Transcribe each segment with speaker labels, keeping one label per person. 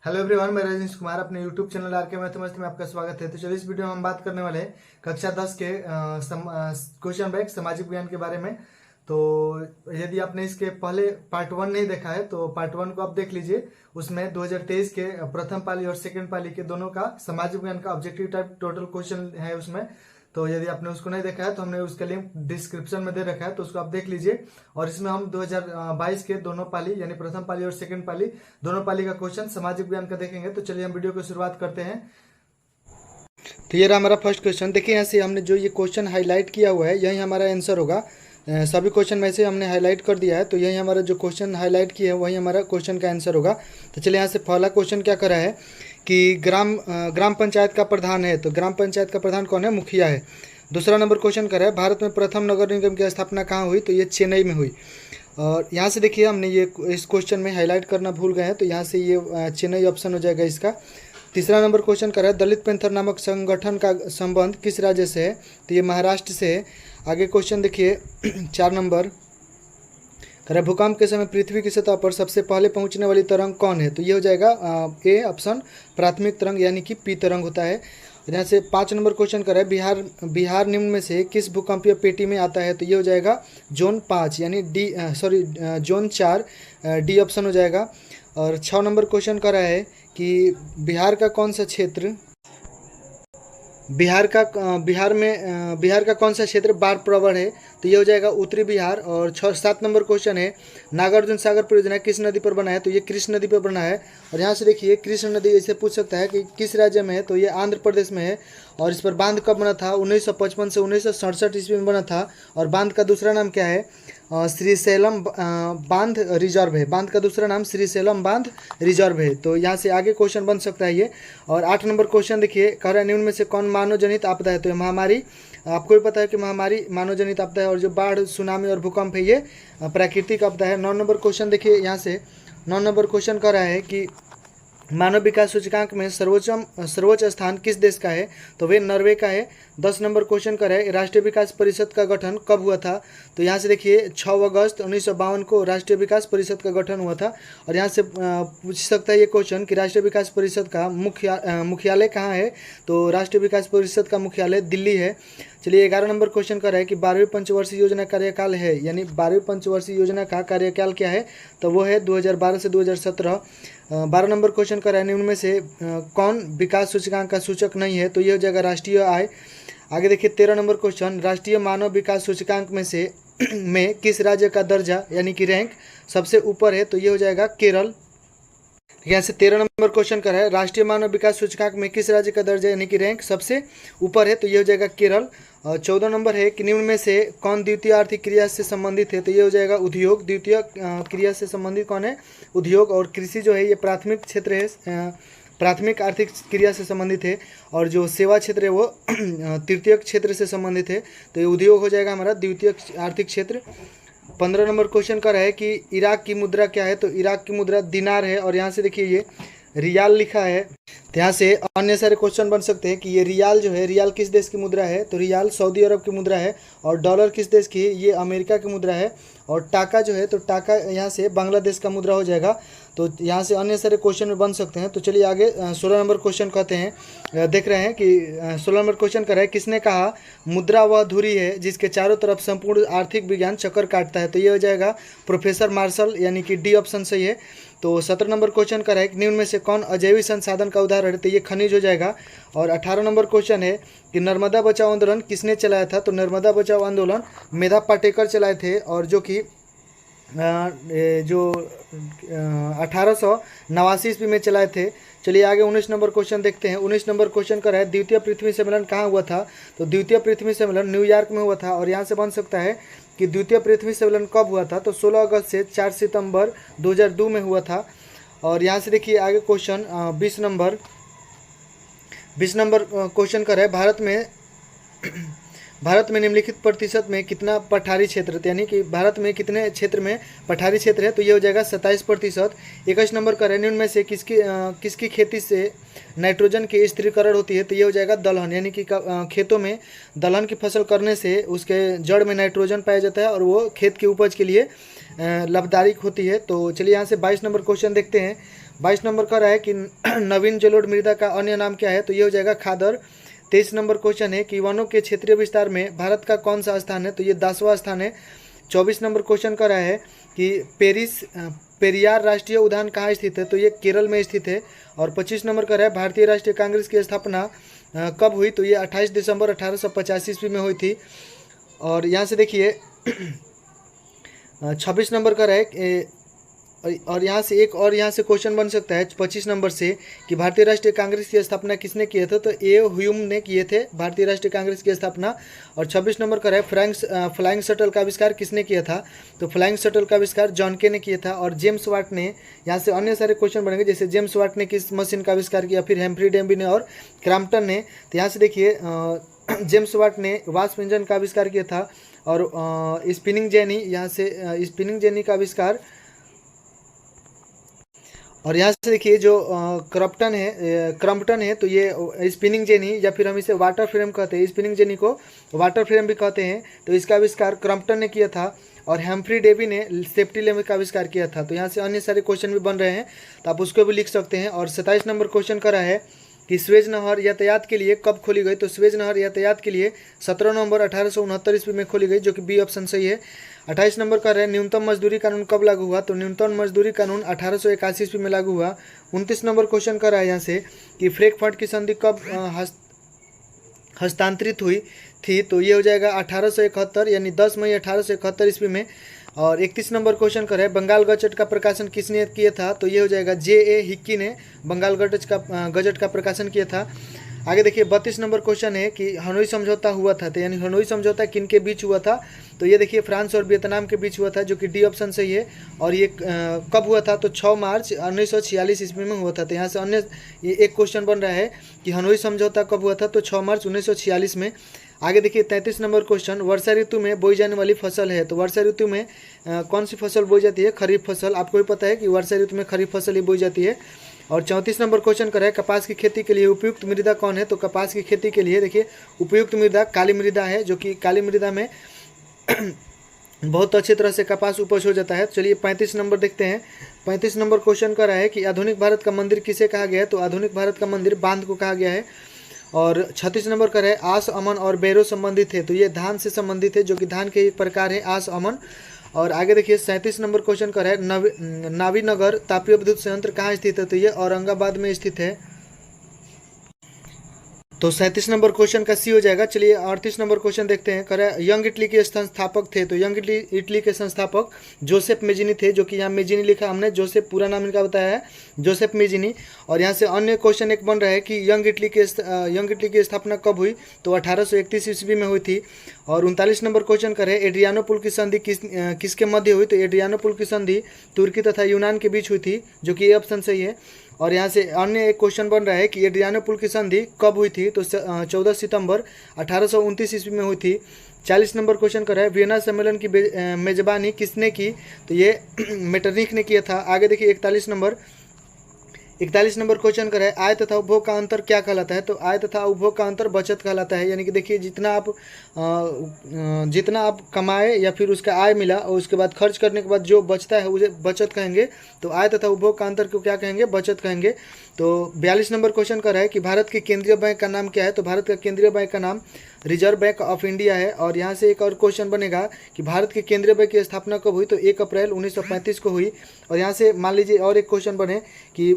Speaker 1: Hello everyone, मैं रजनीश कुमार अपने YouTube channel are के मैथमेटिक्स में आपका स्वागत है। तो चलिए इस वीडियो में हम बात करने वाले हैं कक्षा 10 के क्वेश्चन बैंक सामाजिक विज्ञान के बारे में। तो यदि आपने इसके पहले पार्ट 1 नहीं देखा है तो पार्ट 1 को आप देख लीजिए। उसमें 2023 के प्रथम पाली और सेकंड पाली के दोनों का सामाजिक विज्ञान का ऑब्जेक्टिव टाइप टोटल क्वेश्चन है उसमें। तो यदि आपने उसको नहीं देखा है तो हमने उसका लिंक डिस्क्रिप्शन में दे रखा है, तो उसको आप देख लीजिए। और इसमें हम 2022 के दोनों पाली यानी प्रथम पाली और सेकंड पाली दोनों पाली का क्वेश्चन सामाजिक विज्ञान का देखेंगे। तो चलिए हम वीडियो की शुरुआत करते हैं। तो ये रहा हमारा फर्स्ट क्वेश्चन। देखिए यहाँ से हमने जो ये क्वेश्चन हाईलाइट किया हुआ है यही हमारा आंसर होगा। सभी क्वेश्चन में से हमने हाईलाइट कर दिया है, तो यही हमारा जो क्वेश्चन हाईलाइट किया है वही हमारा क्वेश्चन का आंसर होगा। तो चलिए यहाँ से पहला क्वेश्चन क्या करा है कि ग्राम पंचायत का प्रधान है, तो ग्राम पंचायत का प्रधान कौन है? मुखिया है। दूसरा नंबर क्वेश्चन कर है भारत में प्रथम नगर निगम की स्थापना कहाँ हुई? तो ये चेन्नई में हुई। और यहाँ से देखिए हमने ये इस क्वेश्चन में हाईलाइट करना भूल गए हैं, तो यहाँ से ये चेन्नई ऑप्शन हो जाएगा इसका। तीसरा नंबर क्वेश्चन कर है दलित पैंथर नामक संगठन का संबंध किस राज्य से है? तो ये महाराष्ट्र से है। आगे क्वेश्चन देखिए 4 नंबर कर है भूकंप के समय पृथ्वी की सतह पर सबसे पहले पहुंचने वाली तरंग कौन है? तो ये हो जाएगा ए ऑप्शन प्राथमिक तरंग यानी कि पी तरंग होता है। यहाँ से 5 नंबर क्वेश्चन कर है बिहार निम्न में से किस भूकंपीय पेटी में आता है? तो ये हो जाएगा जोन 5 यानी जोन 4 डी ऑप्शन हो जाएगा। और 6 नंबर क्वेश्चन कर रहा है कि बिहार का कौन सा क्षेत्र बिहार का कौन सा क्षेत्र बाढ़ प्रवण है? तो ये हो जाएगा उत्तरी बिहार। और 7 नंबर क्वेश्चन है नागार्जुन सागर परियोजना किस नदी पर बना है? तो ये कृष्ण नदी पर बना है। और यहाँ से देखिए कृष्ण नदी ऐसे पूछ सकता है कि किस राज्य में है? तो ये आंध्र प्रदेश में है। और इस पर बांध कब बना था? 1955 से 1967 ईस्वी में बना था। और बांध का दूसरा नाम क्या है? श्रीशैलम बांध रिजर्व है। बांध का दूसरा नाम श्रीशैलम बांध रिजर्व है। तो यहाँ से आगे क्वेश्चन बन सकता है ये। और 8 नंबर क्वेश्चन देखिए कह रहा है निम्न में से कौन मानव जनित आपदा है? तो ये महामारी। आपको भी पता है कि महामारी मानव जनित आपदा है, और जो बाढ़ सुनामी और भूकंप है ये प्राकृतिक आपदा है। 9 नंबर क्वेश्चन देखिए यहाँ से 9 नंबर क्वेश्चन कह रहा है कि मानव विकास सूचकांक में सर्वोच्च स्थान किस देश का है? तो वे नॉर्वे का है। 10 नंबर क्वेश्चन कर है राष्ट्रीय विकास परिषद का गठन कब हुआ था? तो यहाँ से देखिए 6 अगस्त 1952 को राष्ट्रीय विकास परिषद का गठन हुआ था। और यहाँ से पूछ सकता है ये क्वेश्चन कि राष्ट्रीय विकास परिषद का मुख्यालय कहाँ है? तो राष्ट्रीय विकास परिषद का मुख्यालय दिल्ली है। चलिए 11 नंबर क्वेश्चन कर है कि 12वीं पंचवर्षीय योजना कार्यकाल है, यानी 12वीं पंचवर्षीय योजना का कार्यकाल क्या है? तो वो है 2012 से 2017। 12 नंबर क्वेश्चन कर है निम्न में से कौन विकास सूचकांक का सूचक नहीं है? तो ये हो जाएगा राष्ट्रीय आय। आगे देखिए 13 नंबर क्वेश्चन राष्ट्रीय मानव विकास सूचकांक में से में किस राज्य का दर्जा यानी कि रैंक सबसे ऊपर है? तो ये हो जाएगा केरल। यहाँ से 13 नंबर क्वेश्चन कर है राष्ट्रीय मानव विकास सूचकांक में किस राज्य का दर्जा यानी कि रैंक सबसे ऊपर है? तो ये हो जाएगा केरल। और 14 नंबर है कि निम्न में से कौन द्वितीय आर्थिक क्रिया से संबंधित है? तो ये हो जाएगा उद्योग। द्वितीय क्रिया से संबंधित कौन है? उद्योग। और कृषि जो है ये प्राथमिक क्षेत्र है, प्राथमिक आर्थिक क्रिया से संबंधित है। और जो सेवा क्षेत्र है वो तृतीय क्षेत्र से संबंधित है। तो ये उद्योग हो जाएगा हमारा द्वितीय आर्थिक क्षेत्र। 15 नंबर क्वेश्चन का है कि इराक की मुद्रा क्या है? तो इराक की मुद्रा दिनार है। और यहाँ से देखिए ये रियाल लिखा है। तो यहाँ से अन्य सारे क्वेश्चन बन सकते हैं कि ये रियाल जो है रियाल किस देश की मुद्रा है? तो रियाल सऊदी अरब की मुद्रा है। और डॉलर किस देश की है? ये अमेरिका की मुद्रा है। और टाका जो है तो टाका यहाँ से बांग्लादेश का मुद्रा हो जाएगा। तो यहाँ से अन्य सारे क्वेश्चन में बन सकते हैं। तो चलिए आगे 16 नंबर क्वेश्चन कहते हैं देख रहे हैं कि 16 नंबर क्वेश्चन कर है किसने कहा मुद्रा वह धुरी है जिसके चारों तरफ संपूर्ण आर्थिक विज्ञान चक्कर काटता है? तो ये हो जाएगा प्रोफेसर मार्शल यानी कि डी ऑप्शन सही है। तो 17 नंबर क्वेश्चन कर है कि निम्न में से कौन अजैविक संसाधन का उदाहरण है? तो ये खनिज हो जाएगा। और 18 नंबर क्वेश्चन है कि नर्मदा बचाओ आंदोलन किसने चलाया था? तो नर्मदा बचाओ आंदोलन मेधा पाटेकर चलाए थे, और जो कि 1889 ईस्वी में चलाए थे। चलिए आगे 19 नंबर क्वेश्चन देखते हैं। 19 नंबर क्वेश्चन कर है द्वितीय पृथ्वी सम्मेलन कहाँ हुआ था? तो द्वितीय पृथ्वी सम्मेलन न्यूयॉर्क में हुआ था। और यहाँ से बन सकता है कि द्वितीय पृथ्वी सम्मेलन कब हुआ था? तो 16 अगस्त से 4 सितंबर 2002 में हुआ था। और यहाँ से देखिए आगे क्वेश्चन 20 नंबर क्वेश्चन कर है भारत में निम्नलिखित प्रतिशत में कितना पठारी क्षेत्र, यानी कि भारत में कितने क्षेत्र में पठारी क्षेत्र है? तो ये हो जाएगा 27%। 21 नंबर का निम्न में से किसकी खेती से नाइट्रोजन की स्थिरीकरण होती है? तो ये हो जाएगा दलहन, यानी कि खेतों में दलहन की फसल करने से उसके जड़ में नाइट्रोजन पाया जाता है और वो खेत की उपज के लिए लाभदायक होती है। तो चलिए यहाँ से 22 नंबर क्वेश्चन देखते हैं। 22 नंबर का रहा है कि नवीन जलोढ़ मृदा का अन्य नाम क्या है, तो ये हो जाएगा खादर। 23 नंबर क्वेश्चन है कि वनों के क्षेत्रीय विस्तार में भारत का कौन सा स्थान है, तो ये 10वां स्थान है। 24 नंबर क्वेश्चन का रहा है कि पेरियार राष्ट्रीय उद्यान कहाँ स्थित है, तो ये केरल में स्थित है। और 25 नंबर का रहा है भारतीय राष्ट्रीय कांग्रेस की स्थापना कब हुई, तो ये 28 दिसंबर 1885 ईस्वी में हुई थी। और यहाँ से देखिए 26 नंबर का रहा है और यहाँ से एक और यहाँ से क्वेश्चन बन सकता है 25 नंबर से कि भारतीय राष्ट्रीय कांग्रेस की स्थापना किसने किए थे, तो ए ह्यूम ने किए थे भारतीय राष्ट्रीय कांग्रेस की स्थापना। और 26 नंबर का है फ्लाइंग शटल का आविष्कार किसने किया था, तो फ्लाइंग शटल का आविष्कार जॉन के ने किया था। और जेम्स वाट ने, यहाँ से अन्य सारे क्वेश्चन बनेंगे, जैसे जेम्स वाट ने किस मशीन का आविष्कार किया, फिर हेम्फ्री डेम्बी ने और क्रैम्पटन ने। तो यहाँ से देखिए जेम्स वाट ने वाष्प इंजन का आविष्कार किया था। और स्पिनिंग जेनी, यहाँ से स्पिनिंग जेनी का आविष्कार। और यहाँ से देखिए जो क्रम्पटन है तो ये स्पिनिंग जेनी, या फिर हम इसे वाटर फ्रेम कहते हैं, स्पिनिंग जेनी को वाटर फ्रेम भी कहते हैं, तो इसका आविष्कार क्रम्पटन ने किया था। और हेम्फ्री डेवी ने सेफ्टी लेम्प का आविष्कार किया था। तो यहाँ से अन्य सारे क्वेश्चन भी बन रहे हैं, तो आप उसको भी लिख सकते हैं। और 27 नंबर क्वेश्चन का रहा है कि स्वेज नहर यातायात के लिए कब खोली गई, तो स्वेज नहर यातायात के लिए 17 नवंबर 1869 ईस्वी में खोली गई, जो कि बी ऑप्शन सही है। 28 नंबर का है न्यूनतम मजदूरी कानून कब लागू हुआ, तो न्यूनतम मजदूरी कानून 1881 ईस्वी में लागू हुआ। 29 नंबर क्वेश्चन का है यहाँ से कि फ्रैंकफर्ट की संधि कब हस्तांतरित हुई थी, तो ये हो जाएगा 1871 यानी 10 मई 1871 ईस्वी में। और 31 नंबर क्वेश्चन कर है बंगाल गजट का प्रकाशन किसने किया था, तो ये हो जाएगा जे.ए. हिक्की ने बंगाल गजट का प्रकाशन किया था। आगे देखिए 32 नंबर क्वेश्चन है कि हनोई समझौता हुआ था, तो यानी हनोई समझौता किन के बीच हुआ था, तो ये देखिए फ्रांस और वियतनाम के बीच हुआ था, जो कि डी ऑप्शन सही है। और ये कब हुआ था, तो 6 मार्च 1946 ईस्वी में हुआ था। तो यहाँ से अन्य ये एक क्वेश्चन बन रहा है कि हनोई समझौता कब हुआ था, तो 6 मार्च 1946 में। आगे देखिए 33 नंबर क्वेश्चन, वर्षा ऋतु में बोई जाने वाली फसल है, तो वर्षा ऋतु में कौन सी फसल बोई जाती है, खरीफ फसल। आपको भी पता है कि वर्षा ऋतु में खरीफ फसल ही बोई जाती है। और 34 नंबर क्वेश्चन कर है कपास की खेती के लिए उपयुक्त मृदा कौन है, तो कपास की खेती के लिए देखिए उपयुक्त मृदा काली मृदा है, जो कि काली मृदा में बहुत अच्छी तरह से कपास उपज हो जाता है। चलिए 35 नंबर देखते हैं। 35 नंबर क्वेश्चन कर रहा है कि आधुनिक भारत का मंदिर किसे कहा गया है, तो आधुनिक भारत का मंदिर बांध को कहा गया है। और 36 नंबर का है आस अमन और बैरो संबंधित है, तो ये धान से संबंधित है, जो कि धान के एक प्रकार है आस अमन। और आगे देखिए 37 नंबर क्वेश्चन का है नावीनगर तापीय विद्युत संयंत्र कहाँ स्थित है, तो ये औरंगाबाद में स्थित है। तो 37 नंबर क्वेश्चन का सी हो जाएगा। चलिए 38 नंबर क्वेश्चन देखते हैं। कह यंग इटली के संस्थापक थे, तो यंग इटली के संस्थापक जोसेफ मेजिनी थे, जो कि यहाँ मेजिनी लिखा हमने, जोसेफ पूरा नाम इनका बताया है जोसेफ मेजिनी। और यहाँ से अन्य क्वेश्चन एक बन रहा है कि यंग इटली की स्थापना कब हुई, तो 1831 ईस्वी में हुई थी। और 39 नंबर क्वेश्चन करे एड्रियानोपुल की संधि किसके मध्य हुई, तो एड्रियानोपुल की संधि तुर्की तथा यूनान के बीच हुई थी, जो कि ये ऑप्शन सही है। और यहाँ से अन्य एक क्वेश्चन बन रहा है कि एड्रियानोपुल की संधि कब हुई थी, तो 14 सितंबर 1829 ईस्वी में हुई थी। 40 नंबर क्वेश्चन कर रहा है वियना सम्मेलन की मेजबानी किसने की, तो ये मेटरनिख ने किया था। आगे देखिए 41 नंबर क्वेश्चन कर है आय तथा उपभोग का अंतर क्या कहलाता है, तो आय तथा उपभोग का अंतर बचत कहलाता है। यानी कि देखिए जितना आप कमाए या फिर उसका आय मिला और उसके बाद खर्च करने के बाद जो बचता है उसे बचत कहेंगे। तो आय तथा उपभोग का अंतर को क्या कहेंगे, बचत कहेंगे। तो 42 नंबर क्वेश्चन कर रहा है कि भारत के केंद्रीय बैंक का नाम क्या है, तो भारत का केंद्रीय बैंक का नाम रिजर्व बैंक ऑफ इंडिया है। और यहाँ से एक और क्वेश्चन बनेगा कि भारत के केंद्रीय बैंक की स्थापना कब हुई, तो 1 अप्रैल 1935 को हुई। और यहाँ से मान लीजिए और एक क्वेश्चन बने कि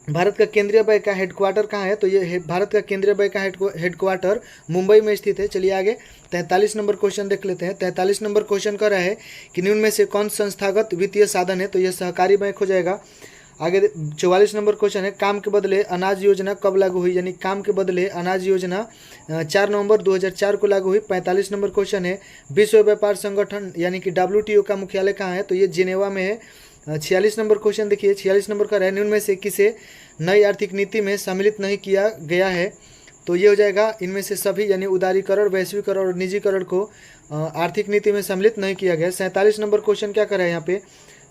Speaker 1: भारत का केंद्रीय बैंक का हेडक्वार्टर कहाँ है, तो ये भारत का केंद्रीय बैंक का हेडक्वार्टर मुंबई में स्थित है। चलिए आगे 43 नंबर क्वेश्चन देख लेते हैं। 43 नंबर क्वेश्चन कर रहा है कि निम्न में से कौन संस्थागत वित्तीय साधन है, तो यह सहकारी बैंक हो जाएगा। आगे 44 नंबर क्वेश्चन है काम के बदले अनाज योजना कब लागू हुई, यानी काम के बदले अनाज योजना 4 नवंबर 2004 को लागू हुई। 45 नंबर क्वेश्चन है विश्व व्यापार संगठन यानी कि WTO का मुख्यालय कहाँ है, तो ये जिनेवा में है। 46 नंबर क्वेश्चन देखिए। 46 नंबर का है निम्न में से किसे नई आर्थिक नीति में सम्मिलित नहीं किया गया है, तो ये हो जाएगा इनमें से सभी, यानी उदारीकरण, वैश्वीकरण और निजीकरण को आर्थिक नीति में सम्मिलित नहीं किया गया। 47 नंबर क्वेश्चन क्या कर रहा है यहाँ पे,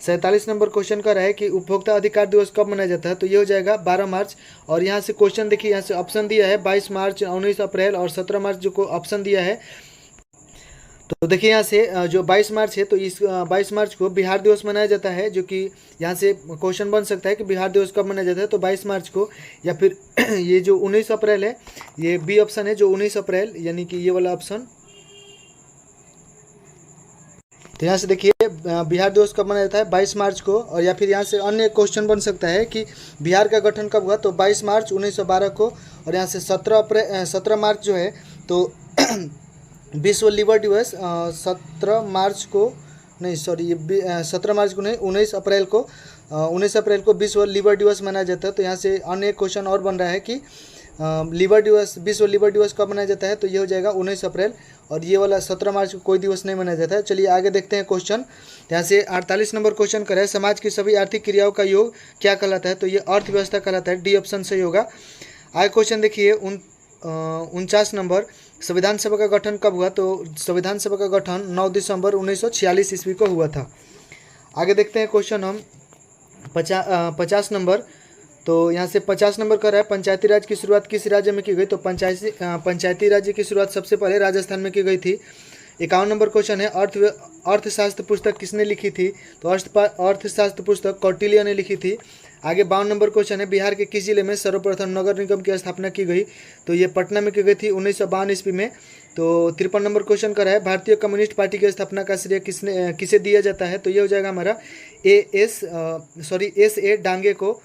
Speaker 1: 47 नंबर क्वेश्चन का है कि उपभोक्ता अधिकार दिवस कब मनाया जाता है, तो ये हो जाएगा 12 मार्च। और यहाँ से क्वेश्चन देखिए, यहाँ से ऑप्शन दिया है 22 मार्च, 19 अप्रैल और 17 मार्च, जो को ऑप्शन दिया है। तो देखिए यहाँ से जो 22 मार्च है तो इस 22 मार्च को बिहार दिवस मनाया जाता है, जो कि यहाँ से क्वेश्चन बन सकता है कि बिहार दिवस कब मनाया जाता है, तो 22 मार्च को, या फिर ये जो 19 अप्रैल है, ये बी ऑप्शन है जो 19 अप्रैल, यानी कि ये वाला ऑप्शन। तो यहाँ से देखिए बिहार दिवस कब मनाया जाता है, 22 मार्च को। और या फिर यहाँ से अन्य क्वेश्चन बन सकता है कि बिहार का गठन कब हुआ, तो 22 मार्च 1912 को। और यहाँ से 17 मार्च जो है तो विश्व लीवर दिवस 17 मार्च को, नहीं सॉरी, ये 17 मार्च को नहीं, 19 अप्रैल को, 19 अप्रैल को विश्व लीवर दिवस मनाया जाता है। तो यहाँ से अन्य क्वेश्चन और बन रहा है कि लीवर दिवस, विश्व लीवर दिवस कब मनाया जाता है, तो ये हो जाएगा 19 अप्रैल। और ये वाला 17 मार्च को कोई दिवस नहीं मनाया जाता है। चलिए आगे देखते हैं क्वेश्चन। यहाँ से 48 नंबर क्वेश्चन कर है, समाज की सभी आर्थिक क्रियाओं का योग क्या कहलाता है, तो ये अर्थव्यवस्था कहलाता है, डी ऑप्शन सही होगा। आगे क्वेश्चन देखिए 49 नंबर, संविधान सभा का गठन कब हुआ, तो संविधान सभा का गठन 9 दिसंबर 1946 ईस्वी को हुआ था। आगे देखते हैं क्वेश्चन हम 50 नंबर। तो यहाँ से 50 नंबर कर रहा है, पंचायती राज की शुरुआत किस राज्य में की गई, तो पंचायती राज्य की शुरुआत सबसे पहले राजस्थान में की गई थी। 51 नंबर क्वेश्चन है, अर्थशास्त्र पुस्तक किसने लिखी थी, तो अर्थशास्त्र पुस्तक कौटिल्य ने लिखी थी। आगे 52 नंबर क्वेश्चन है, बिहार के किस जिले में सर्वप्रथम नगर निगम की स्थापना की गई, तो ये पटना में की गई थी 1952 ईस्वी में। तो 53 नंबर क्वेश्चन कर रहा है, भारतीय कम्युनिस्ट पार्टी की स्थापना का श्रेय किसे दिया जाता है, तो ये हो जाएगा हमारा S.A. डांगे को।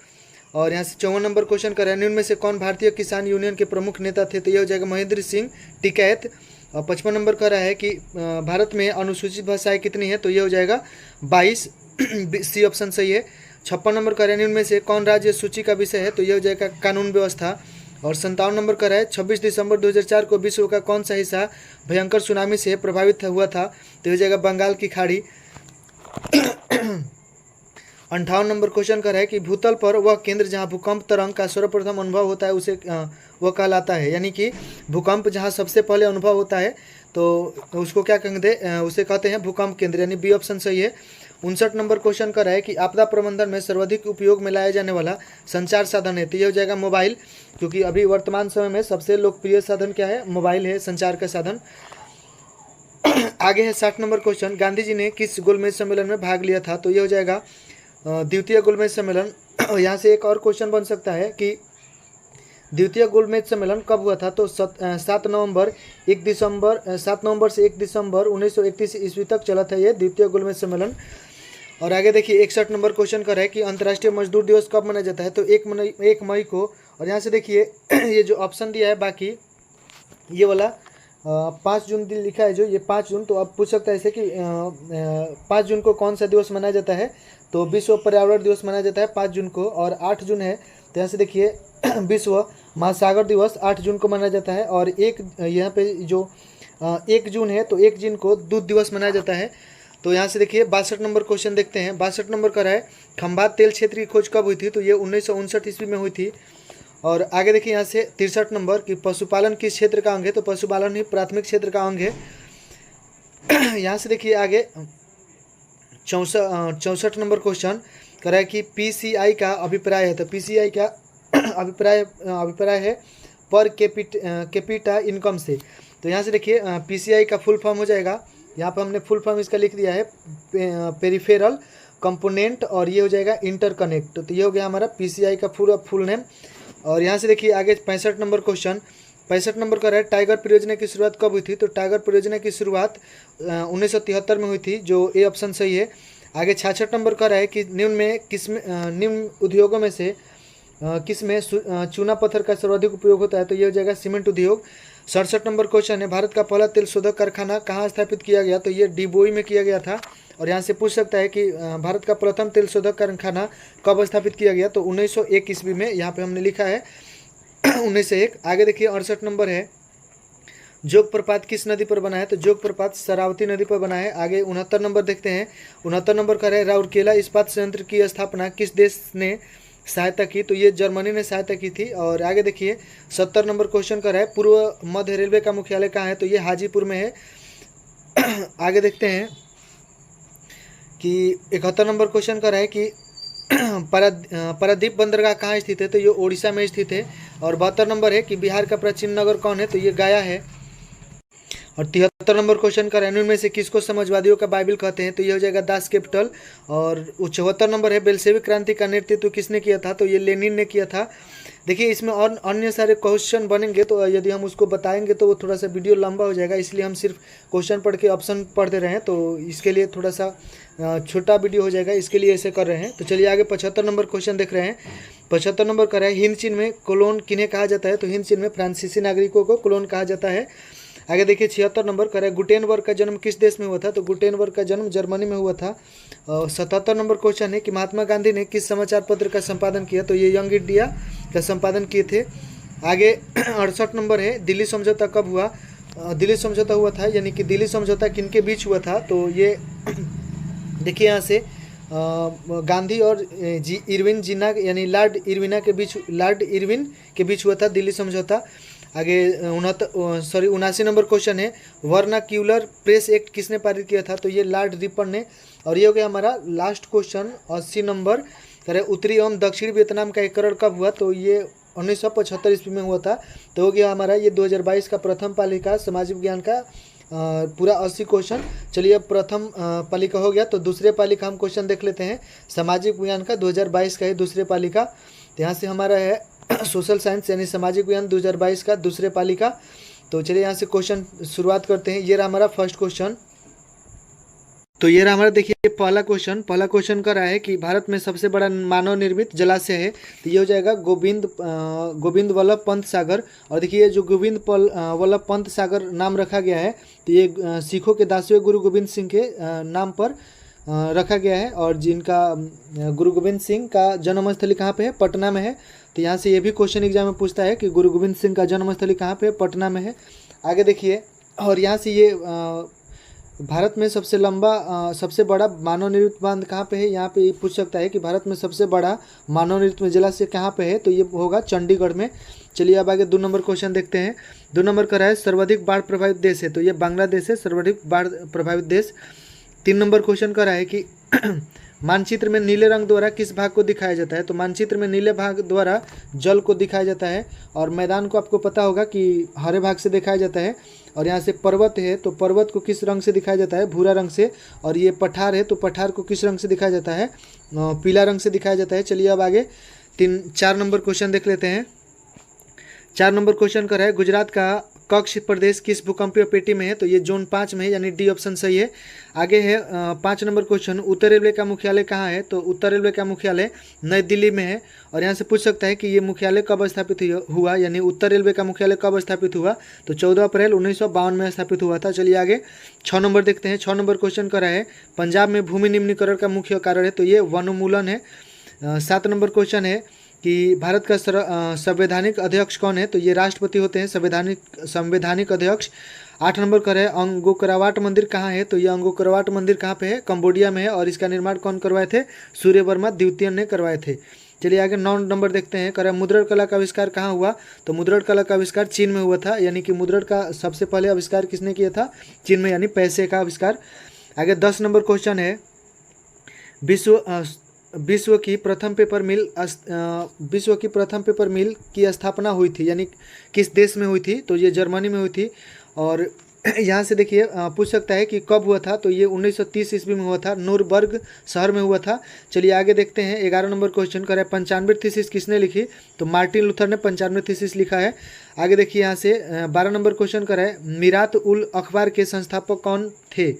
Speaker 1: और यहाँ से 54 नंबर क्वेश्चन कर रहा है, निम्न में से कौन भारतीय किसान यूनियन के प्रमुख नेता थे, तो ये हो जाएगा महेंद्र सिंह टिकैत। और 55 नंबर कर रहा है कि भारत में अनुसूचित भाषाएं कितनी है, तो ये हो जाएगा 22, सी ऑप्शन सही है। 56 नंबर कर रहा है, निम्न में से कौन राज्य सूची का विषय है, तो ये हो जाएगा कानून व्यवस्था। और 57 नंबर कर रहा है, 26 दिसंबर 2004 को विश्व का कौन सा हिस्सा भयंकर सुनामी से प्रभावित हुआ था, तो ये हो जाएगा बंगाल की खाड़ी। 58 नंबर क्वेश्चन कर रहा है कि भूतल पर वह केंद्र जहां भूकंप तरंग का सर्वप्रथम अनुभव होता है उसे वह कहलाता है, यानी कि भूकंप जहां सबसे पहले अनुभव होता है तो उसको क्या कहेंगे, उसे कहते हैं भूकंप केंद्र, यानी बी ऑप्शन सही है। 59 नंबर क्वेश्चन कर रहा है कि आपदा प्रबंधन में सर्वाधिक उपयोग में लाया जाने वाला संचार साधन है, तो ये हो जाएगा मोबाइल, क्योंकि अभी वर्तमान समय में सबसे लोकप्रिय साधन क्या है, मोबाइल है, संचार का साधन। आगे है 60 नंबर क्वेश्चन, गांधी जी ने किस गोलमेज सम्मेलन में भाग लिया था, तो ये हो जाएगा द्वितीय गोलमेज सम्मेलन। यहाँ से एक और क्वेश्चन बन सकता है कि द्वितीय गोलमेज सम्मेलन कब हुआ था, तो 7 नवंबर से 1 दिसंबर 1931 ईस्वी तक चला था ये द्वितीय गोलमेज सम्मेलन। और आगे देखिए 61 नंबर क्वेश्चन कर रहा है कि अंतर्राष्ट्रीय मजदूर दिवस कब मनाया जाता है, तो 1 मई को। और यहाँ से देखिए ये जो ऑप्शन दिया है बाकी ये वाला 5 जून लिखा है जो, ये 5 जून, तो आप पूछ सकते हैं ऐसे कि 5 जून को कौन सा दिवस मनाया जाता है, तो विश्व पर्यावरण दिवस मनाया जाता है 5 जून को। और 8 जून है, तो यहाँ से देखिए विश्व महासागर दिवस 8 जून को मनाया जाता है। और यहाँ पे जो 1 जून है तो 1 जून को दूध दिवस मनाया जाता है। तो यहाँ से देखिए 62 नंबर क्वेश्चन देखते हैं। 62 नंबर का है, खंभात तेल क्षेत्र की खोज कब हुई थी, तो ये 1959 ईस्वी में हुई थी। और आगे देखिए यहाँ से 63 नंबर कि पशुपालन किस क्षेत्र का अंग है, तो पशुपालन ही प्राथमिक क्षेत्र का अंग है। यहाँ से देखिए आगे 64 नंबर क्वेश्चन करा है कि पीसीआई का अभिप्राय है, तो पीसीआई का अभिप्राय है पर कैपिटा इनकम से। तो यहाँ से देखिए पीसीआई का फुल फॉर्म हो जाएगा, यहाँ पर हमने फुल फॉर्म इसका लिख दिया है पेरिफेरल कंपोनेंट, और ये हो जाएगा इंटरकनेक्ट। तो ये हो गया हमारा पीसीआई का फुल नेम। और यहाँ से देखिए आगे 65 नंबर क्वेश्चन, 65 नंबर का है, टाइगर परियोजना की शुरुआत कब हुई थी, तो टाइगर परियोजना की शुरुआत 1973 में हुई थी, जो ए ऑप्शन सही है। आगे 66 नंबर का है कि निम्न उद्योगों में से किसमें चूना पत्थर का सर्वाधिक उपयोग होता है, तो ये हो जाएगा सीमेंट उद्योग। 67 नंबर क्वेश्चन है, भारत का पहला तेल शोधक कारखाना कहाँ स्थापित किया गया, तो ये डिबोई में किया गया था। और यहाँ से पूछ सकता है कि भारत का प्रथम तेल शोधक कारखाना कब स्थापित किया गया, तो 1901 ईस्वी में, यहाँ पे हमने लिखा है 1901। आगे देखिए 68 नंबर है, जोग प्रपात किस नदी पर बना है, तो जोग प्रपात शरावती नदी पर बना है। आगे 69 नंबर देखते हैं। 69 नंबर का है, राउरकेला इस्पात संयंत्र की स्थापना किस देश ने सहायता की, तो ये जर्मनी ने सहायता की थी। और आगे देखिए 70 नंबर क्वेश्चन का है, पूर्व मध्य रेलवे का मुख्यालय कहाँ है, तो ये हाजीपुर में है। आगे देखते हैं कि 71 नंबर क्वेश्चन का है कि पारादीप बंदरगाह कहाँ स्थित है, तो ये ओडिशा में स्थित है। और 72 नंबर है कि बिहार का प्राचीन नगर कौन है, तो ये गया है। और 73 75 नंबर क्वेश्चन का है, में से किसको समाजवादियों का बाइबल कहते हैं? तो ये हो जाएगा दास कैपिटल। और 74 नंबर है, बेल्शेविक क्रांति का नेतृत्व किसने किया था? तो ये लेनिन ने किया था। देखिए इसमें और अन्य सारे क्वेश्चन बनेंगे, तो यदि हम उसको बताएंगे तो वो थोड़ा सा वीडियो लंबा हो जाएगा, इसलिए हम सिर्फ क्वेश्चन पढ़ के ऑप्शन पढ़ दे रहे हैं, तो इसके लिए थोड़ा सा छोटा वीडियो हो जाएगा, इसके लिए ऐसे कर रहे हैं। तो चलिए आगे 75 नंबर क्वेश्चन देख रहे हैं। 75 नंबर का है, हिंद चीन में कोलोन किन्हें कहा जाता है? तो हिंद चीन में फ्रांसीसी नागरिकों को कोलोन कहा जाता है। आगे देखिए 76 नंबर का है, गुटेनबर्ग का जन्म किस देश में हुआ था? तो गुटेनबर्ग का जन्म जर्मनी में हुआ था। 77 नंबर क्वेश्चन है कि महात्मा गांधी ने किस समाचार पत्र का संपादन किया? तो ये यंग इंडिया का संपादन किए थे। आगे 68 नंबर है, दिल्ली समझौता कब हुआ? दिल्ली समझौता हुआ था, यानी कि दिल्ली समझौता किनके बीच हुआ था? तो ये देखिए यहाँ से गांधी और इरविन जिन्ना यानी लॉर्ड इरविन के बीच हुआ था दिल्ली समझौता। आगे 79 नंबर क्वेश्चन है, वर्नाक्यूलर प्रेस एक्ट किसने पारित किया था? तो ये लॉर्ड रिपन ने। और ये हो गया हमारा लास्ट क्वेश्चन 80 नंबर, कह रहे उत्तरी एवं दक्षिण वियतनाम का एकीकरण कब हुआ? तो ये 1975 ईस्वी में हुआ था। तो हो गया हमारा ये 2022 का प्रथम पालिका सामाजिक विज्ञान का पूरा 80 क्वेश्चन। चलिए अब प्रथम पालिका हो गया, तो दूसरे पालिका हम क्वेश्चन देख लेते हैं। सामाजिक विज्ञान का 2022 का है दूसरे पालिका। तो यहाँ से हमारा है सोशल साइंस यानी सामाजिक विज्ञान 2022 का दूसरे पालिका। तो चलिए यहाँ से क्वेश्चन शुरुआत करते हैं। ये रहा हमारा फर्स्ट क्वेश्चन। तो ये रहा हमारा, देखिए पहला क्वेश्चन कर रहा है कि भारत में सबसे बड़ा मानव निर्मित जलाशय है। तो ये हो जाएगा गोविंद वल्लभ पंत सागर। और देखिए ये जो गोविंद वल्लभ पंत सागर नाम रखा गया है, तो ये सिखों के 10वें गुरु गोविंद सिंह के नाम पर रखा गया है। और जिनका गुरु गोविंद सिंह का जन्मस्थली कहाँ पे है? पटना में है। तो यहाँ से ये भी क्वेश्चन एग्जाम में पूछता है कि गुरु गोविंद सिंह का जन्मस्थली कहाँ पे है? पटना में है। आगे देखिए, और यहाँ से ये भारत में सबसे बड़ा मानव निर्मित बांध कहाँ पे है? यहाँ पे पूछ सकता है कि भारत में सबसे बड़ा मानव निर्मित जलाशय कहाँ पे है? तो ये होगा चंडीगढ़ में। चलिए अब आगे 2 नंबर क्वेश्चन देखते हैं। 2 नंबर का है, सर्वाधिक बाढ़ प्रभावित देश है। तो ये बांग्लादेश है, सर्वाधिक बाढ़ प्रभावित देश। 3 नंबर क्वेश्चन का है कि मानचित्र में नीले रंग द्वारा किस भाग को दिखाया जाता है? तो मानचित्र में नीले भाग द्वारा जल को दिखाया जाता है, और मैदान को आपको पता होगा कि हरे भाग से दिखाया जाता है। और यहाँ से पर्वत है, तो पर्वत को किस रंग से दिखाया जाता है? भूरा रंग से। और ये पठार है, तो पठार को किस रंग से दिखाया जाता है? पीला रंग से दिखाया जाता है। चलिए अब आगे 4 नंबर क्वेश्चन देख लेते हैं। 4 नंबर क्वेश्चन का है, गुजरात का कक्ष प्रदेश किस भूकंपीय पेटी में है? तो ये जोन 5 में है, यानी डी ऑप्शन सही है। आगे है 5 नंबर क्वेश्चन, उत्तर रेलवे का मुख्यालय कहाँ है? तो उत्तर रेलवे का मुख्यालय नई दिल्ली में है। और यहाँ से पूछ सकता है कि ये मुख्यालय कब स्थापित हुआ, यानी उत्तर रेलवे का मुख्यालय कब स्थापित हुआ? तो 14 अप्रैल 1952 में स्थापित हुआ था। चलिए आगे 6 नंबर देखते हैं। 6 नंबर क्वेश्चन का है, पंजाब में भूमि निम्नीकरण का मुख्य कारण है? तो ये वनोन्मूलन है। 7 नंबर क्वेश्चन है कि भारत का संवैधानिक अध्यक्ष कौन है? तो ये राष्ट्रपति होते हैं संवैधानिक अध्यक्ष। 8 नंबर का है, अंगोकरावाट मंदिर कहाँ है? तो ये अंगोकरावाट मंदिर कहाँ पे है? कंबोडिया में है। और इसका निर्माण कौन करवाए थे? सूर्य वर्मा द्वितीय ने करवाए थे। चलिए आगे 9 नंबर देखते हैं। कर मुद्रण कला का आविष्कार कहाँ हुआ? तो मुद्रण कला का आविष्कार चीन में हुआ था, यानी कि मुद्रण का सबसे पहले आविष्कार किसने किया था? चीन में, यानी पैसे का आविष्कार। आगे 10 नंबर क्वेश्चन है, विश्व की प्रथम पेपर मिल की स्थापना हुई थी, यानी किस देश में हुई थी? तो ये जर्मनी में हुई थी। और यहाँ से देखिए पूछ सकता है कि कब हुआ था? तो ये 1930 ईस्वी में हुआ था, नूरबर्ग शहर में हुआ था। चलिए आगे देखते हैं 11 नंबर क्वेश्चन का है, 95 थीसिस किसने लिखी? तो मार्टिन लूथर ने 95 थीसिस लिखा है। आगे देखिए यहाँ से 12 नंबर क्वेश्चन का है, मीरात उल अखबार के संस्थापक कौन थे?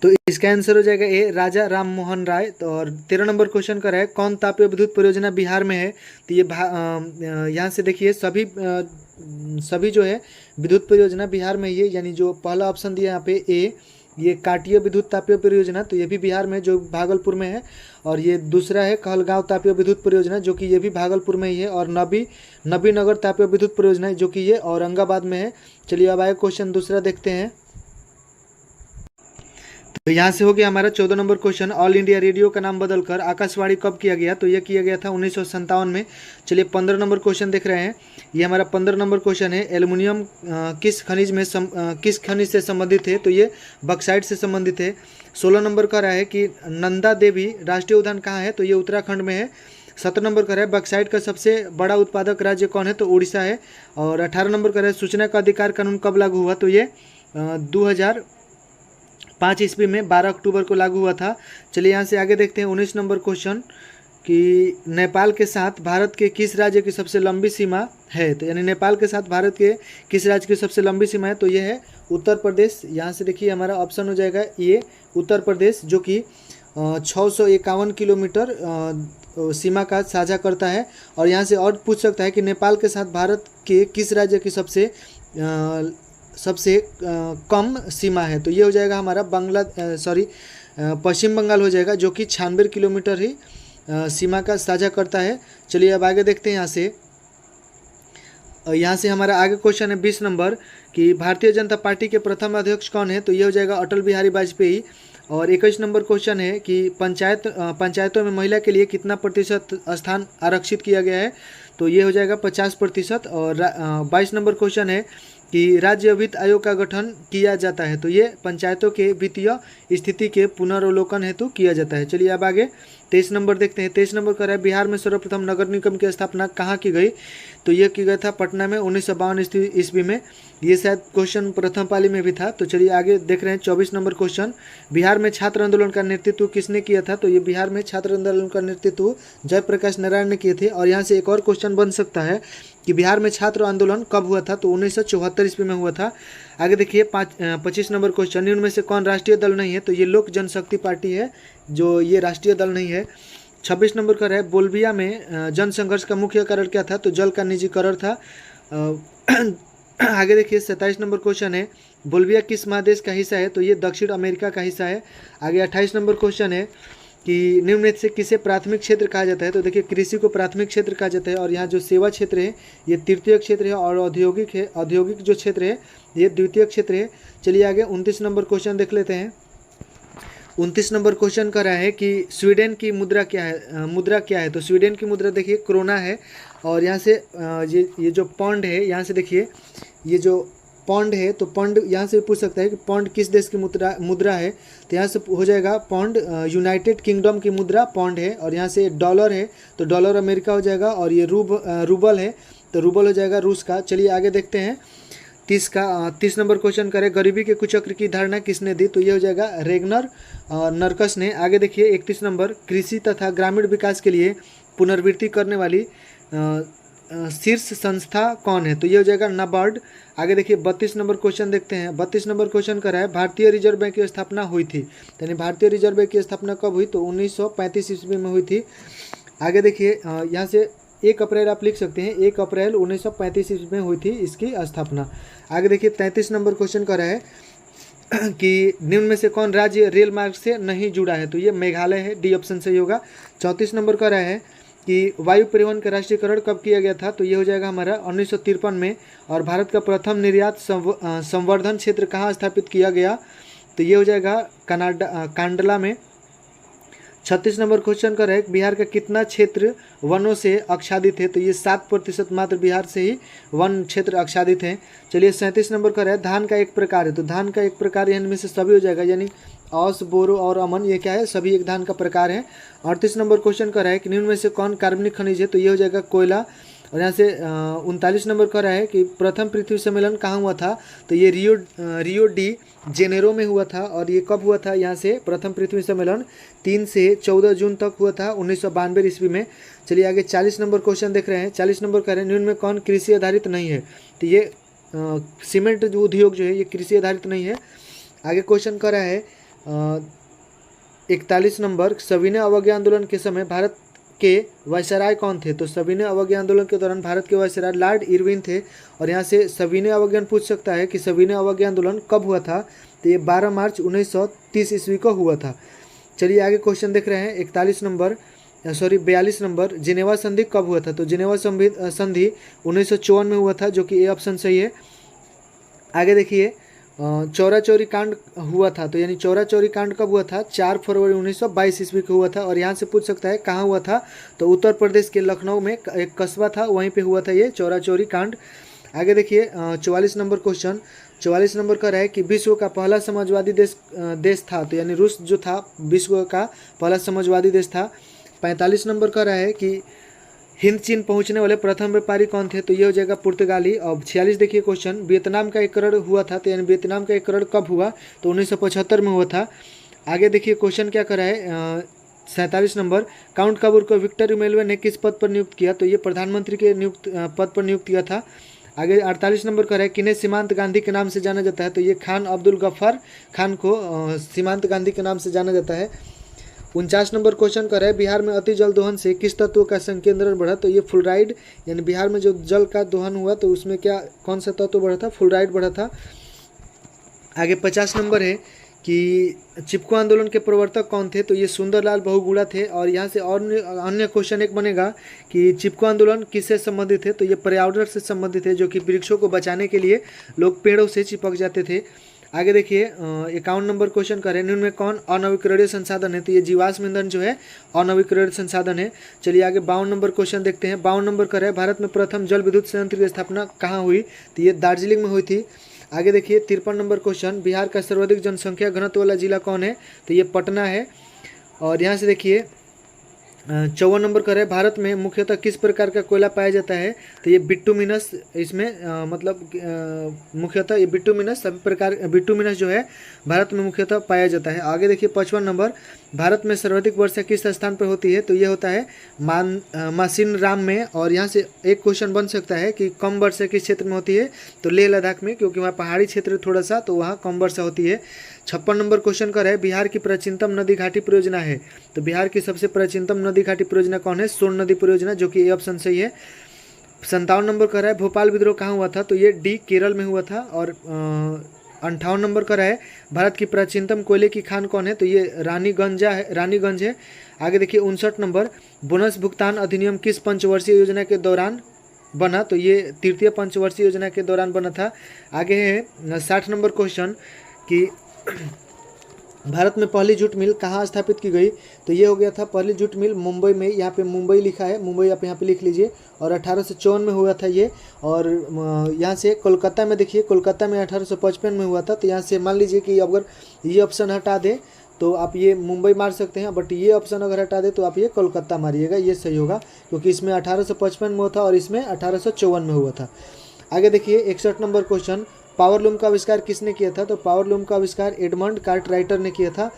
Speaker 1: तो इसका आंसर हो जाएगा ए, राजा राम मोहन राय। तो और 13 नंबर क्वेश्चन का है, कौन तापीय विद्युत परियोजना बिहार में है? तो ये यहाँ से देखिए सभी जो है विद्युत परियोजना बिहार में ही है, यानी जो पहला ऑप्शन दिया यहाँ पे ए, ये काटिया विद्युत तापीय परियोजना, तो ये भी बिहार में जो भागलपुर में है। और ये दूसरा है कहलगांव तापीय विद्युत परियोजना, जो कि ये भी भागलपुर में ही है। और नबीनगर तापीय विद्युत परियोजना जो कि ये औरंगाबाद में है। चलिए अब आए क्वेश्चन दूसरा देखते हैं। तो यहाँ से हो गया हमारा 14 number question, all India radio का नाम बदलकर आकाशवाणी कब किया गया? तो ये किया गया था 1957 में। चलिए 15 नंबर क्वेश्चन देख रहे हैं। ये हमारा 15 नंबर क्वेश्चन है, एल्युमिनियम किस खनिज से संबंधित है? तो ये बक्साइट से संबंधित है। 16 नंबर का रहा है कि नंदा देवी राष्ट्रीय उद्यान कहाँ है? तो ये उत्तराखंड में है। 17 नंबर का है, बक्साइट का सबसे बड़ा उत्पादक राज्य कौन है? तो उड़ीसा है। और 18 नंबर का है, सूचना का अधिकार कानून कब लागू हुआ? तो ये 2005 ईस्वी में 12 अक्टूबर को लागू हुआ था। चलिए यहाँ से आगे देखते हैं 19 नंबर क्वेश्चन कि नेपाल के साथ भारत के किस राज्य की सबसे लंबी सीमा है। तो यानी नेपाल के साथ भारत के किस राज्य की सबसे लंबी सीमा है, तो ये है उत्तर प्रदेश। यहाँ से देखिए हमारा ऑप्शन हो जाएगा ये उत्तर प्रदेश, जो कि 651 किलोमीटर सीमा का साझा करता है। और यहाँ से और पूछ सकता है कि नेपाल के साथ भारत के किस राज्य की सबसे कम सीमा है, तो ये हो जाएगा हमारा पश्चिम बंगाल हो जाएगा, जो कि 96 किलोमीटर ही सीमा का साझा करता है। चलिए अब आगे देखते हैं यहाँ से हमारा आगे क्वेश्चन है 20 नंबर कि भारतीय जनता पार्टी के प्रथम अध्यक्ष कौन है, तो ये हो जाएगा अटल बिहारी वाजपेयी। और 21 नंबर क्वेश्चन है कि पंचायतों में महिला के लिए कितना प्रतिशत स्थान आरक्षित किया गया है, तो ये हो जाएगा 50%। और 22 नंबर क्वेश्चन है कि राज्य वित्त आयोग का गठन किया जाता है, तो ये पंचायतों के वित्तीय स्थिति के पुनर्वलोकन हेतु किया जाता है। चलिए अब आगे 23 नंबर देखते हैं। 23 नंबर कर रहा है बिहार में सर्वप्रथम नगर निगम की स्थापना कहाँ की गई, तो ये की गया था पटना में 1952 ईस्वी में। ये शायद क्वेश्चन प्रथम पाली में भी था। तो चलिए आगे देख रहे हैं 24 नंबर क्वेश्चन, बिहार में छात्र आंदोलन का नेतृत्व किसने किया था, तो ये बिहार में छात्र आंदोलन का नेतृत्व जयप्रकाश नारायण ने किए थे। और यहाँ से एक और क्वेश्चन बन सकता है कि बिहार में छात्र आंदोलन कब हुआ था, तो 1974 ईस्वी में हुआ था। आगे देखिए 25 नंबर क्वेश्चन, निम्न में से कौन राष्ट्रीय दल नहीं है, तो ये लोक जनशक्ति पार्टी है, जो ये राष्ट्रीय दल नहीं है। 26 नंबर का है बोल्विया में जन संघर्ष का मुख्य कारण क्या था, तो जल का निजीकरण था। आगे देखिए 27 नंबर क्वेश्चन है बोल्विया किस महादेश का हिस्सा है, तो ये दक्षिण अमेरिका का हिस्सा है। आगे 28 नंबर क्वेश्चन है कि निम्न में से किसे प्राथमिक क्षेत्र कहा जाता है, तो देखिए कृषि को प्राथमिक क्षेत्र कहा जाता है। और यहाँ जो सेवा क्षेत्र है ये तृतीय क्षेत्र है, और औद्योगिक जो क्षेत्र है ये द्वितीय क्षेत्र है। चलिए आगे 29 नंबर क्वेश्चन देख लेते हैं। 29 नंबर क्वेश्चन कर रहा है कि स्वीडन की मुद्रा क्या है, तो स्वीडन की मुद्रा देखिए क्रोना है। और यहाँ से ये जो पौंड है, यहाँ से देखिए ये जो पौंड है, तो पौंड यहाँ से पूछ सकता है कि पौंड किस देश की मुद्रा है, तो यहाँ से हो जाएगा पौंड यूनाइटेड किंगडम की मुद्रा पौंड है। और यहाँ से डॉलर है, तो डॉलर अमेरिका हो जाएगा। और ये रूबल है, तो रूबल हो जाएगा रूस का। चलिए आगे देखते हैं 30 नंबर क्वेश्चन करें, गरीबी के कुचक्र की धारणा किसने दी, तो ये हो जाएगा रेगनर नरकस ने। आगे देखिए 31 नंबर, कृषि तथा ग्रामीण विकास के लिए पुनर्वृत्ति करने वाली शीर्ष संस्था कौन है, तो ये हो जाएगा नाबार्ड। आगे देखिए 32 नंबर क्वेश्चन देखते हैं। 32 नंबर क्वेश्चन कर रहा है भारतीय रिजर्व बैंक की स्थापना हुई थी, यानी भारतीय रिजर्व बैंक की स्थापना कब हुई, तो 1935 ईस्वी में हुई थी। आगे देखिए यहाँ से 1 अप्रैल आप लिख सकते हैं, 1 अप्रैल 1935 ईस्वी में हुई थी इसकी स्थापना। आगे देखिए 33 नंबर क्वेश्चन कर रहा है कि निम्न में से कौन राज्य रेल मार्ग से नहीं जुड़ा है, तो ये मेघालय है, डी ऑप्शन सही होगा। 34 नंबर कर रहा है कि वायु परिवहन का राष्ट्रीयकरण कब किया गया था, तो ये हो जाएगा हमारा 1953 में। और भारत का प्रथम निर्यात संवर्धन क्षेत्र कहाँ स्थापित किया गया, तो ये हो जाएगा कांडला में। 36 नंबर क्वेश्चन कर है बिहार का कितना क्षेत्र वनों से आच्छादित है, तो ये 7% मात्र बिहार से ही वन क्षेत्र आच्छादित हैं। चलिए 37 नंबर कर है धान का एक प्रकार है, तो धान का एक प्रकार इनमें से सभी हो जाएगा, यानी औस, बोरो और अमन ये क्या है, सभी एक धान का प्रकार है। 38 नंबर क्वेश्चन कर रहा है कि निम्न में से कौन कार्बनिक खनिज है, तो ये हो जाएगा कोयला। और यहाँ से 39 नंबर कर रहा है कि प्रथम पृथ्वी सम्मेलन कहाँ हुआ था, तो ये रियो डी जेनेरो में हुआ था। और ये कब हुआ था, यहाँ से प्रथम पृथ्वी सम्मेलन 3 से 14 जून तक हुआ था 1992 ईस्वी में। चलिए आगे 40 नंबर क्वेश्चन देख रहे हैं। 40 नंबर कह रहे हैं निम्न में कौन कृषि आधारित नहीं है, तो ये सीमेंट जो उद्योग जो है ये कृषि आधारित नहीं है। आगे क्वेश्चन कर रहा है 41 नंबर, सविनय अवज्ञा आंदोलन के समय भारत के वायसराय कौन थे, तो सविनय अवज्ञा आंदोलन के दौरान भारत के वायसराय लॉर्ड इरविन थे। और यहाँ से सविनय अवज्ञा पूछ सकता है कि सविनय अवज्ञा आंदोलन कब हुआ था, तो ये 12 मार्च 1930 ईस्वी को हुआ था। चलिए आगे क्वेश्चन देख रहे हैं 42 नंबर, जिनेवा संधि कब हुआ था, तो जिनेवा संधि 1954 में हुआ था, जो कि ए ऑप्शन सही है। आगे देखिए चौरा चौरी कांड हुआ था, तो यानी चौरा चौरी कांड कब हुआ था, 4 फरवरी 1922 ईस्वी को हुआ था। और यहाँ से पूछ सकता है कहाँ हुआ था, तो उत्तर प्रदेश के लखनऊ में एक कस्बा था, वहीं पे हुआ था ये चौरा चौरी कांड। आगे देखिए 44 नंबर क्वेश्चन, 44 नंबर का है कि विश्व का पहला समाजवादी देश था, तो यानी रूस जो था विश्व का पहला समाजवादी देश था। 45 नंबर का है कि हिंद चीन पहुंचने वाले प्रथम व्यापारी कौन थे? तो ये हो जाएगा पुर्तगाली। अब 46 देखिए क्वेश्चन, वियतनाम का 1 करोड़ हुआ था, तो यानी वियतनाम का 1 करोड़ कब हुआ? तो 1975 में हुआ था। आगे देखिए क्वेश्चन क्या करा है, 47 नंबर, काउंट कपूर को विक्टर एम्बेलवे ने किस पद पर नियुक्त किया? तो ये प्रधानमंत्री के पद पर नियुक्त किया था। आगे 48 नंबर का है, किन्हें सीमांत गांधी के नाम से जाना जाता है? तो ये खान अब्दुल गफ्फार खान को सीमांत गांधी के नाम से जाना जाता है। 49 नंबर क्वेश्चन कर है, बिहार में अति जल दोहन से किस तत्व का संकेंद्रण बढ़ा? तो ये फ्लोराइड, यानी बिहार में जो जल का दोहन हुआ तो उसमें क्या कौन सा तत्व बढ़ा था? फ्लोराइड बढ़ा था। आगे 50 नंबर है कि चिपको आंदोलन के प्रवर्तक कौन थे? तो ये सुंदरलाल बहुगुणा थे। और यहाँ से और अन्य क्वेश्चन एक बनेगा कि चिपको आंदोलन किससे संबंधित है? तो ये पर्यावरण से संबंधित है, जो कि वृक्षों को बचाने के लिए लोग पेड़ों से चिपक जाते थे। आगे देखिए 51 नंबर क्वेश्चन करें, निम्न में कौन अनवीकरणीय संसाधन है? तो ये जीवाश्म ईंधन जो है अनवीकरणीय संसाधन है। चलिए आगे 52 नंबर क्वेश्चन देखते हैं। 52 नंबर करें, भारत में प्रथम जल विद्युत संयंत्र की स्थापना कहाँ हुई? तो ये दार्जिलिंग में हुई थी। आगे देखिए 53 नंबर क्वेश्चन, बिहार का सर्वाधिक जनसंख्या घनत्व वाला जिला कौन है? तो ये पटना है। और यहाँ से देखिए 54 नंबर का है, भारत में मुख्यतः किस प्रकार का कोयला पाया जाता है? तो ये बिटुमिनस, इसमें मुख्यतः ये बिटुमिनस, सभी प्रकार बिटुमिनस जो है भारत में मुख्यतः पाया जाता है। आगे देखिए 55 नंबर, भारत में सर्वाधिक वर्षा किस स्थान पर होती है? तो ये होता है मासिनराम में। और यहाँ से एक क्वेश्चन बन सकता है कि कम वर्षा किस क्षेत्र में होती है? तो लेह लद्दाख में, क्योंकि वहाँ पहाड़ी क्षेत्र थोड़ा सा, तो वहाँ कम वर्षा होती है। 56 नंबर क्वेश्चन का है, बिहार की प्राचीनतम नदी घाटी परियोजना है? तो बिहार की सबसे प्राचीनतम नदी घाटी परियोजना कौन है? सोन नदी परियोजना, जो कि ए ऑप्शन सही है। 57 नंबर का है, भोपाल विद्रोह कहाँ हुआ था? तो ये डी केरल में हुआ था। और 58 नंबर का है, भारत की प्राचीनतम कोयले की खान कौन है? तो ये रानीगंज है। आगे देखिए 59 नंबर, बोनस भुगतान अधिनियम किस पंचवर्षीय योजना के दौरान बना? तो ये तृतीय पंचवर्षीय योजना के दौरान बना था। आगे है 60 नंबर क्वेश्चन कि भारत में पहली जूट मिल कहाँ स्थापित की गई? तो ये हो गया था पहली जूट मिल मुंबई में। यहाँ पे मुंबई लिखा है, मुंबई आप यहाँ पे लिख लीजिए। और 1854 में हुआ था ये। और यहाँ से कोलकाता में देखिए, कोलकाता में 1855 में हुआ था। तो यहाँ से मान लीजिए कि अगर ये ऑप्शन हटा दें तो आप ये मुंबई मार सकते हैं, बट ये ऑप्शन अगर हटा दें तो आप ये कोलकाता मारिएगा, ये सही होगा, क्योंकि इसमें 1855 में हुआ था और इसमें 1854 में हुआ था। आगे देखिए 61 नंबर क्वेश्चन, पावरलूम का आविष्कार किसने किया था? तो पावरलूम का आविष्कार एडमंड कार्टराइटर ने किया था।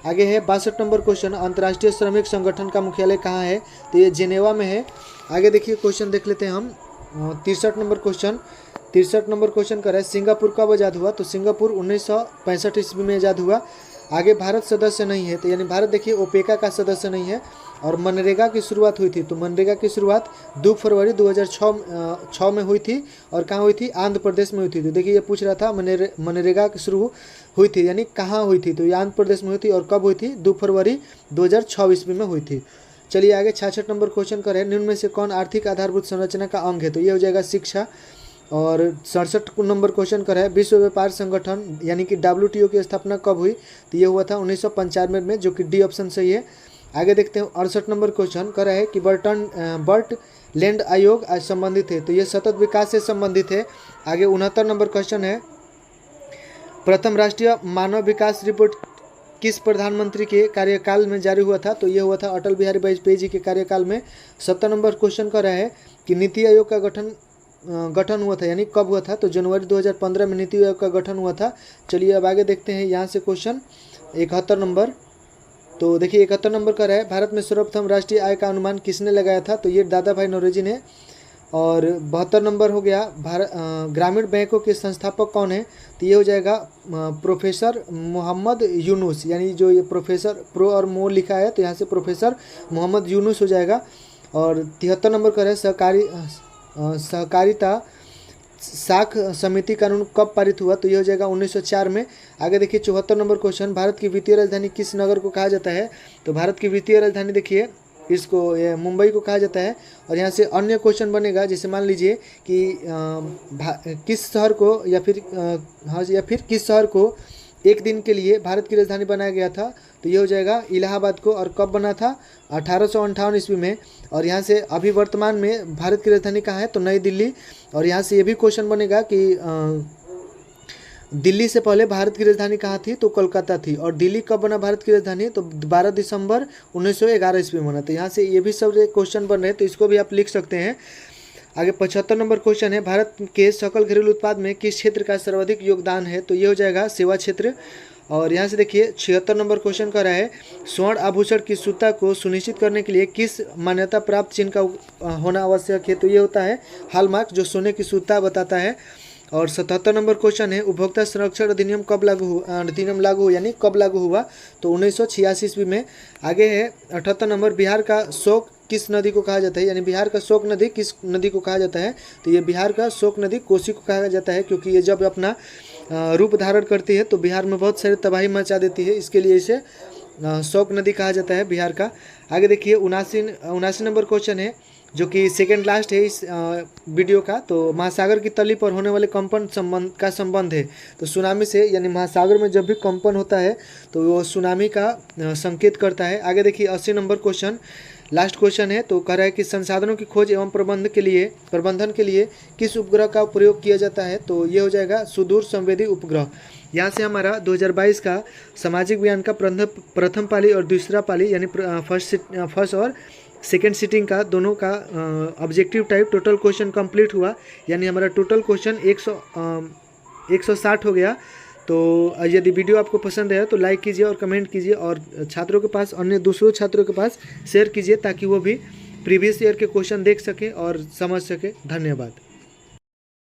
Speaker 1: आगे है 62 नंबर क्वेश्चन, अंतर्राष्ट्रीय श्रमिक संगठन का मुख्यालय कहाँ है? तो ये जेनेवा में है। आगे देखिए क्वेश्चन देख लेते हैं हम 63 नंबर क्वेश्चन। 63 नंबर क्वेश्चन कर रहा है, सिंगापुर कब आज़ाद हुआ? तो सिंगापुर 1965 ईस्वी में आज़ाद हुआ। आगे भारत सदस्य नहीं है, तो यानी भारत देखिए ओपेका का सदस्य नहीं है। और मनरेगा की शुरुआत हुई थी, तो मनरेगा की शुरुआत 2 फरवरी 2006 में हुई थी। और कहाँ हुई थी? आंध्र प्रदेश में हुई थी। तो देखिए ये पूछ रहा था मनरेगा की शुरू हुई थी, यानी कहाँ हुई थी? तो ये आंध्र प्रदेश में हुई थी। और कब हुई थी? 2 फरवरी 2006 ईस्वी में हुई थी। चलिए आगे 66 नंबर क्वेश्चन कर रहे हैं, निम्न में से कौन आर्थिक आधारभूत संरचना का अंग है? तो ये हो जाएगा शिक्षा। और 67 नंबर क्वेश्चन कर है, विश्व व्यापार संगठन यानी कि WTO की स्थापना कब हुई? तो ये हुआ था 1995 में, जो कि डी ऑप्शन सही है। आगे देखते हैं 68 नंबर क्वेश्चन कर है कि बर्ट लैंड आयोग संबंधित है? तो ये सतत विकास से संबंधित है। आगे 69 नंबर क्वेश्चन है, प्रथम राष्ट्रीय मानव विकास रिपोर्ट किस प्रधानमंत्री के कार्यकाल में जारी हुआ था? तो ये हुआ था अटल बिहारी वाजपेयी जी के कार्यकाल में। 70 नंबर क्वेश्चन कर रहा है कि नीति आयोग का गठन हुआ था, यानी कब हुआ था? तो जनवरी 2015 में नीति आयोग का गठन हुआ था। चलिए अब आगे देखते हैं यहाँ से क्वेश्चन 71 नंबर। तो देखिए 71 नंबर का है, भारत में सर्वप्रथम राष्ट्रीय आय का अनुमान किसने लगाया था? तो ये दादा भाई नौरोजी ने। और 72 नंबर हो गया, ग्रामीण बैंकों के संस्थापक कौन है? तो ये हो जाएगा प्रोफेसर मोहम्मद यूनुस, यानी जो ये प्रोफेसर प्रो और मो लिखा है तो यहाँ से प्रोफेसर मोहम्मद यूनुस हो जाएगा। और 73 नंबर का है, सहकारिता साख समिति कानून कब पारित हुआ? तो ये हो जाएगा 1904 में। आगे देखिए 74 नंबर क्वेश्चन, भारत की वित्तीय राजधानी किस नगर को कहा जाता है? तो भारत की वित्तीय राजधानी देखिए इसको मुंबई को कहा जाता है। और यहाँ से अन्य क्वेश्चन बनेगा, जैसे मान लीजिए कि किस शहर को या फिर किस शहर को एक दिन के लिए भारत की राजधानी बनाया गया था? तो ये हो जाएगा इलाहाबाद को। और कब बना था? 1858 ईस्वी में। और यहाँ से अभी वर्तमान में भारत की राजधानी कहाँ है? तो नई दिल्ली। और यहाँ से ये भी क्वेश्चन बनेगा कि दिल्ली से पहले भारत की राजधानी कहाँ थी? तो कोलकाता थी। और दिल्ली कब बना भारत की राजधानी? तो 12 दिसंबर 1911 ईस्वी में बना। तो यहाँ से ये भी सब क्वेश्चन बन रहे हैं, तो इसको भी आप लिख सकते हैं। आगे 75 नंबर क्वेश्चन है, भारत के सकल घरेलू उत्पाद में किस क्षेत्र का सर्वाधिक योगदान है? तो ये हो जाएगा सेवा क्षेत्र। और यहाँ से देखिए 76 नंबर क्वेश्चन कर रहा है, स्वर्ण आभूषण की शुद्धता को सुनिश्चित करने के लिए किस मान्यता प्राप्त चिन्ह का होना आवश्यक है? तो ये होता है हॉलमार्क, जो सोने की शुद्धता बताता है। और 77 नंबर क्वेश्चन है, उपभोक्ता संरक्षण अधिनियम कब लागू हुआ यानी कब लागू हुआ? तो 1986 ईस्वी में। आगे है 78 नंबर, बिहार का शोक किस नदी को कहा जाता है? यानी बिहार का शोक नदी किस नदी को कहा जाता है? तो ये बिहार का शोक नदी कोसी को कहा जाता है, क्योंकि ये जब अपना रूप धारण करती है तो बिहार में बहुत सारी तबाही मचा देती है, इसके लिए इसे शोक नदी कहा जाता है बिहार का। आगे देखिए 79 नंबर क्वेश्चन है, जो कि सेकेंड लास्ट है इस वीडियो का। तो महासागर की तली पर होने वाले कंपन का संबंध है। तो सुनामी से, यानी महासागर में जब भी कंपन होता है तो वो सुनामी का संकेत करता है। आगे देखिए 80 नंबर क्वेश्चन, लास्ट क्वेश्चन है। तो कह रहा है कि संसाधनों की खोज एवं प्रबंधन के लिए किस उपग्रह का प्रयोग किया जाता है? तो ये हो जाएगा सुदूर संवेदी उपग्रह। यहाँ से हमारा 2022 का सामाजिक विज्ञान का प्रथम पाली और दूसरा पाली, यानी फर्स्ट और सेकेंड सिटिंग का दोनों का objective type total question complete हुआ। यानी हमारा टोटल क्वेश्चन 160 हो गया। तो यदि वीडियो आपको पसंद है तो लाइक कीजिए और कमेंट कीजिए, और छात्रों के पास, अन्य दूसरों छात्रों के पास शेयर कीजिए, ताकि वो भी प्रीवियस ईयर के क्वेश्चन देख सकें और समझ सकें। धन्यवाद।